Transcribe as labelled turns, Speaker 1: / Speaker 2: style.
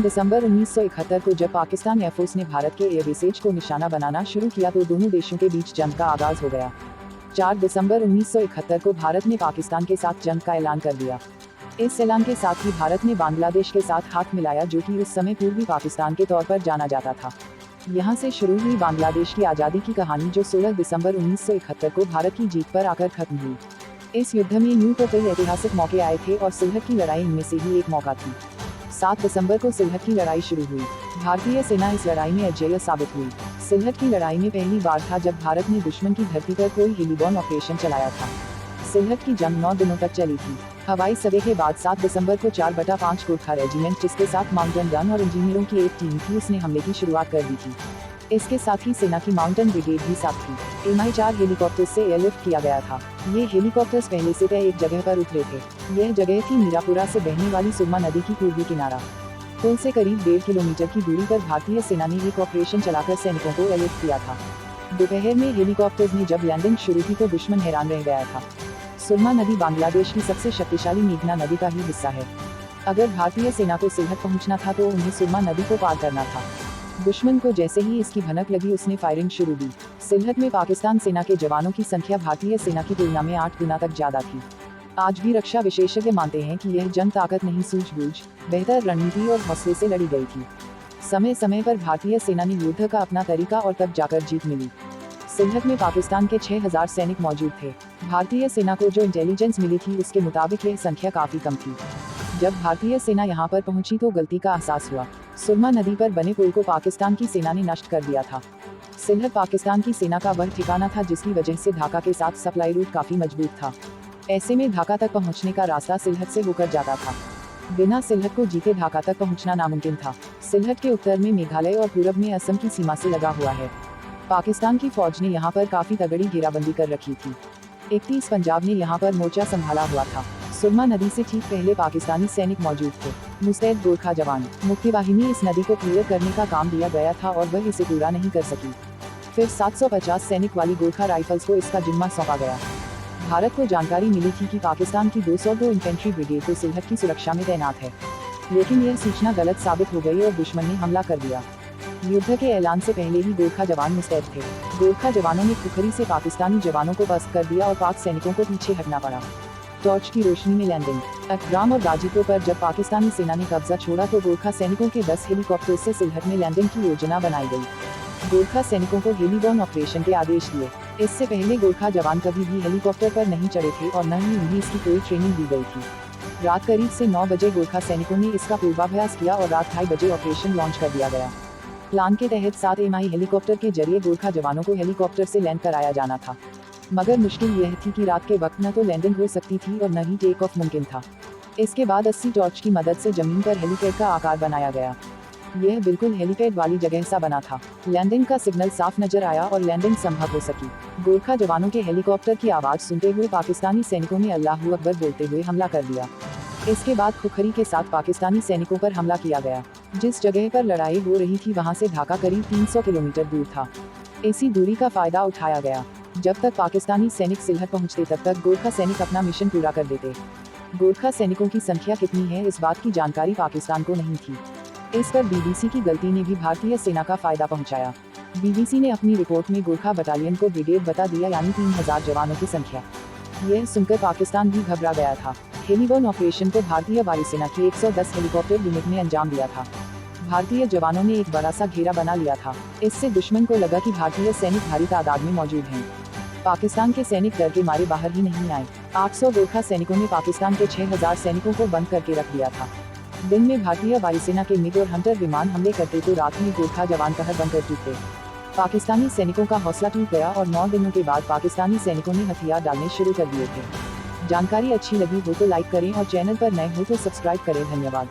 Speaker 1: दिसंबर 1971 को जब पाकिस्तान एयरफोर्स ने भारत के एयरबेसेज को निशाना बनाना शुरू किया तो दोनों देशों के बीच जंग का आगाज हो गया। 4 दिसंबर 1971 को भारत ने पाकिस्तान के साथ जंग का ऐलान कर दिया। इस ऐलान के साथ ही भारत ने बांग्लादेश के साथ हाथ मिलाया, जो कि उस समय पूर्वी पाकिस्तान के तौर पर जाना जाता था। यहाँ से शुरू हुई बांग्लादेश की आज़ादी की कहानी, जो 16 दिसंबर 1971 को भारत की जीत पर आकर खत्म हुई। इस युद्ध में यूं तो कई ऐतिहासिक मौके आए थे और सिलहट की लड़ाई इनमें से ही एक मौका थी। 7 दिसंबर को सिलहट की लड़ाई शुरू हुई। भारतीय सेना इस लड़ाई में अजेय साबित हुई। सिलहट की लड़ाई में पहली बार था जब भारत ने दुश्मन की धरती पर कोई हेलीबॉर्न ऑपरेशन चलाया था। सिलहट की जंग 9 दिनों तक चली थी। हवाई सदे के बाद 7 दिसंबर को 4/5 गोरखा रेजिमेंट, जिसके साथ माउंटेन गन और इंजीनियरों की एक टीम थी, उसने हमले की शुरुआत कर दी थी। इसके साथ ही सेना की माउंटेन ब्रिगेड भी साथ थी। Mi-4 हेलीकॉप्टर से एयरलिफ्ट किया गया था। ये हेलीकॉप्टर्स पहले से तय एक जगह पर उतरे थे। यह जगह थी मीरापुरा से बहने वाली सुरमा नदी की पूर्वी किनारा। पुल से करीब 1.5 किलोमीटर की दूरी पर भारतीय सेना ने एक ऑपरेशन चलाकर सैनिकों को एयरलिफ्ट किया था। दोपहर में हेलीकॉप्टर्स ने जब लैंडिंग शुरू की तो दुश्मन हैरान रह गया था। सुरमा नदी बांग्लादेश की सबसे शक्तिशाली मेघना नदी का ही हिस्सा है। अगर भारतीय सेना को सिलहट पहुंचना था तो उन्हें सुरमा नदी को पार करना था। दुश्मन को जैसे ही इसकी भनक लगी, उसने फायरिंग शुरू की। सिलहट में पाकिस्तान सेना के जवानों की संख्या भारतीय सेना की तुलना में 8 गुना तक ज्यादा थी। आज भी रक्षा विशेषज्ञ मानते हैं कि यह जंग ताकत नहीं, सूझबूझ, बेहतर रणनीति और हौसले से लड़ी गई थी। समय समय पर भारतीय सेना ने युद्ध का अपना तरीका और तब जाकर जीत मिली। सिलहट में पाकिस्तान के 6000 सैनिक मौजूद थे। भारतीय सेना को जो इंटेलिजेंस मिली थी उसके मुताबिक यह संख्या काफी कम थी। जब भारतीय सेना यहाँ पर पहुंची तो गलती का एहसास हुआ। सुरमा नदी पर बने पुल को पाकिस्तान की सेना ने नष्ट कर दिया था। सिलहट पाकिस्तान की सेना का वह ठिकाना था जिसकी वजह से ढाका के साथ सप्लाई रूट काफी मजबूत था। ऐसे में ढाका तक पहुंचने का रास्ता सिलहट से होकर जाता था। बिना सिलहट को जीते ढाका तक पहुंचना नामुमकिन था। सिलहट के उत्तर में मेघालय और पूरब में असम की सीमा से लगा हुआ है। पाकिस्तान की फौज ने यहाँ पर काफी तगड़ी घेराबंदी कर रखी थी। 31 पंजाब ने यहाँ पर मोर्चा संभाला हुआ था। सुरमा नदी से ठीक पहले पाकिस्तानी सैनिक मौजूद थे। मुस्तैद गोरखा जवान मुख्य वाहिनी इस नदी को क्लियर करने का काम दिया गया था और वह इसे पूरा नहीं कर सकी। फिर 750 सैनिक वाली गोरखा राइफल्स को इसका जिम्मा सौंपा गया। भारत को जानकारी मिली थी कि पाकिस्तान की 202 इन्फेंट्री ब्रिगेड तो सिलहट की सुरक्षा में तैनात है, लेकिन यह सूचना गलत साबित हो गई और दुश्मन ने हमला कर दिया। युद्ध के ऐलान से पहले ही गोरखा जवान मुस्तैद थे। गोरखा जवानों ने खुखरी से पाकिस्तानी जवानों को पस्त कर दिया और पाक सैनिकों को पीछे हटना पड़ा। टॉर्च की रोशनी में लैंडिंग। अटग्राम और गाजीपुर पर जब पाकिस्तानी सेना ने कब्जा छोड़ा तो गोरखा सैनिकों के 10 हेलीकॉप्टर से सिलहट में लैंडिंग की योजना बनाई गई। गोरखा सैनिकों को हेलीबॉर्न ऑपरेशन के आदेश दिए। इससे पहले गोरखा जवान कभी भी हेलीकॉप्टर पर नहीं चढ़े थे और न ही उन्हें इसकी कोई ट्रेनिंग दी गई थी। रात करीब से 9 बजे गोरखा सैनिकों ने इसका पूर्वाभ्यास किया और रात 2:30 बजे ऑपरेशन लॉन्च कर दिया गया। प्लान के तहत 7 Mi हेलीकॉप्टर के जरिए गोरखा जवानों को हेलीकॉप्टर से लैंड कराया जाना था, मगर मुश्किल यह थी कि रात के वक्त न तो लैंडिंग हो सकती थी और न ही टेक ऑफ मुमकिन था। इसके बाद 80 टॉर्च की मदद से जमीन पर हेलीपैड का आकार बनाया गया। यह बिल्कुल हेलीपैड वाली जगह सा बना था। लैंडिंग का सिग्नल साफ नजर आया और लैंडिंग संभव हो सकी। गोरखा जवानों के हेलीकॉप्टर की आवाज सुनते हुए पाकिस्तानी सैनिकों ने अल्लाहू अकबर बोलते हुए हमला कर दिया। इसके बाद खुखरी के साथ पाकिस्तानी सैनिकों पर हमला किया गया। जिस जगह पर लड़ाई हो रही थी वहां से ढाका करीब 300 किलोमीटर दूर था। इसी दूरी का फायदा उठाया गया। जब तक पाकिस्तानी सैनिक सिलहट पहुंचते तब तक गोरखा सैनिक अपना मिशन पूरा कर देते। गोरखा सैनिकों की संख्या कितनी है इस बात की जानकारी पाकिस्तान को नहीं थी। इस पर BBC की गलती ने भी भारतीय सेना का फायदा पहुंचाया। BBC ने अपनी रिपोर्ट में गोरखा बटालियन को ब्रिगेड बता दिया, यानी 3000 जवानों की संख्या। यह सुनकर पाकिस्तान भी घबरा गया था। हेलीबॉर्न ऑपरेशन को भारतीय वायुसेना की 110 हेलीकॉप्टर यूनिट ने अंजाम दिया था। भारतीय जवानों ने एक बड़ा सा घेरा बना लिया था। इससे दुश्मन को लगा कि भारतीय सैनिक भारी तादाद में मौजूद हैं। पाकिस्तान के सैनिक डर के मारे बाहर ही नहीं आए। 800 गोरखा सैनिकों ने पाकिस्तान के 6000 सैनिकों को बंद करके रख दिया था। दिन में भारतीय वायुसेना के मिग और हंटर विमान हमले करते तो रात में गोरखा जवान कहर बनकर टूटे। पाकिस्तानी सैनिकों का हौसला टूट गया और 9 दिनों के बाद पाकिस्तानी सैनिकों ने हथियार डालने शुरू कर दिए थे। जानकारी अच्छी लगी हो तो लाइक करें और चैनल पर नए हो तो सब्सक्राइब करें। धन्यवाद।